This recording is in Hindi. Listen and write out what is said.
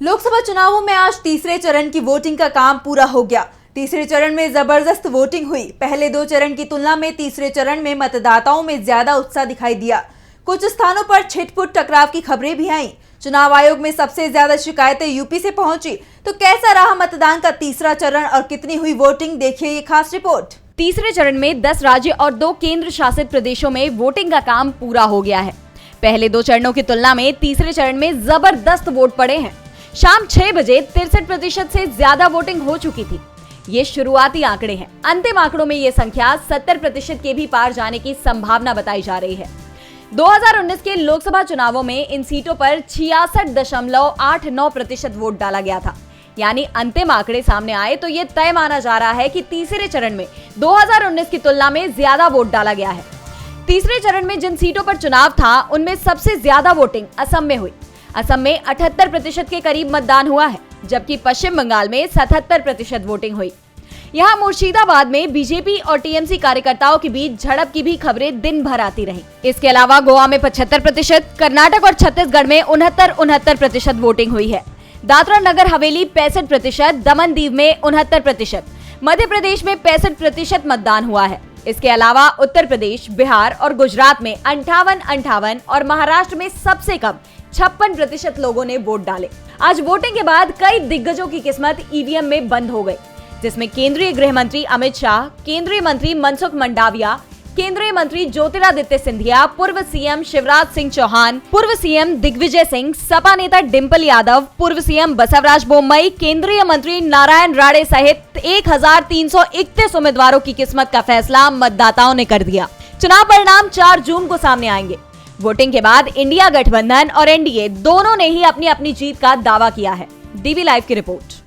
लोकसभा चुनावों में आज तीसरे चरण की वोटिंग का काम पूरा हो गया। तीसरे चरण में जबरदस्त वोटिंग हुई। पहले दो चरण की तुलना में तीसरे चरण में मतदाताओं में ज्यादा उत्साह दिखाई दिया। कुछ स्थानों पर छिटपुट टकराव की खबरें भी आईं। चुनाव आयोग में सबसे ज्यादा शिकायतें यूपी से पहुंची। तो कैसा रहा मतदान का तीसरा चरण और कितनी हुई वोटिंग, देखिए ये खास रिपोर्ट। तीसरे चरण में 10 राज्य और 2 केंद्र शासित प्रदेशों में वोटिंग का काम पूरा हो गया है। पहले दो चरणों की तुलना में तीसरे चरण में जबरदस्त वोट पड़े हैं। शाम 6 बजे 63% से ज्यादा वोटिंग हो चुकी थी। ये शुरुआती आंकड़े हैं। अंतिम आंकड़ों में ये संख्या 70% के भी पार जाने की संभावना बताई जा रही है। 2019 के लोकसभा चुनावों में इन सीटों पर 66.89% वोट डाला गया था। यानी अंतिम आंकड़े सामने आए तो ये तय माना जा रहा है कि तीसरे चरण में 2019 की तुलना में ज्यादा वोट डाला गया है। तीसरे चरण में जिन सीटों पर चुनाव था उनमें सबसे ज्यादा वोटिंग असम में हुई। असम में 78% के करीब मतदान हुआ है, जबकि पश्चिम बंगाल में 77% वोटिंग हुई। यहाँ मुर्शिदाबाद में बीजेपी और टीएमसी कार्यकर्ताओं के बीच झड़प की भी खबरें दिन भर आती रहीं। इसके अलावा गोवा में 75%, कर्नाटक और छत्तीसगढ़ में 69% वोटिंग हुई है। दादरा नगर हवेली 65%, दमन दीव में 69%, मध्य प्रदेश में 65% मतदान हुआ है। इसके अलावा उत्तर प्रदेश, बिहार और गुजरात में 58 और महाराष्ट्र में सबसे कम 56% लोगों ने वोट डाले। आज वोटिंग के बाद कई दिग्गजों की किस्मत ईवीएम में बंद हो गई, जिसमें केंद्रीय गृह मंत्री अमित शाह, केंद्रीय मंत्री मनसुख मंडाविया, केंद्रीय मंत्री ज्योतिरादित्य सिंधिया, पूर्व सीएम शिवराज सिंह चौहान, पूर्व सीएम दिग्विजय सिंह, सपा नेता डिंपल यादव, पूर्व सीएम बसवराज बोम्मई, केंद्रीय मंत्री नारायण राणे सहित 1331 उम्मीदवारों की किस्मत का फैसला मतदाताओं ने कर दिया। चुनाव परिणाम 4 जून को सामने आएंगे। वोटिंग के बाद इंडिया गठबंधन और एनडीए दोनों ने ही अपनी अपनी जीत का दावा किया है। डीवी लाइव की रिपोर्ट।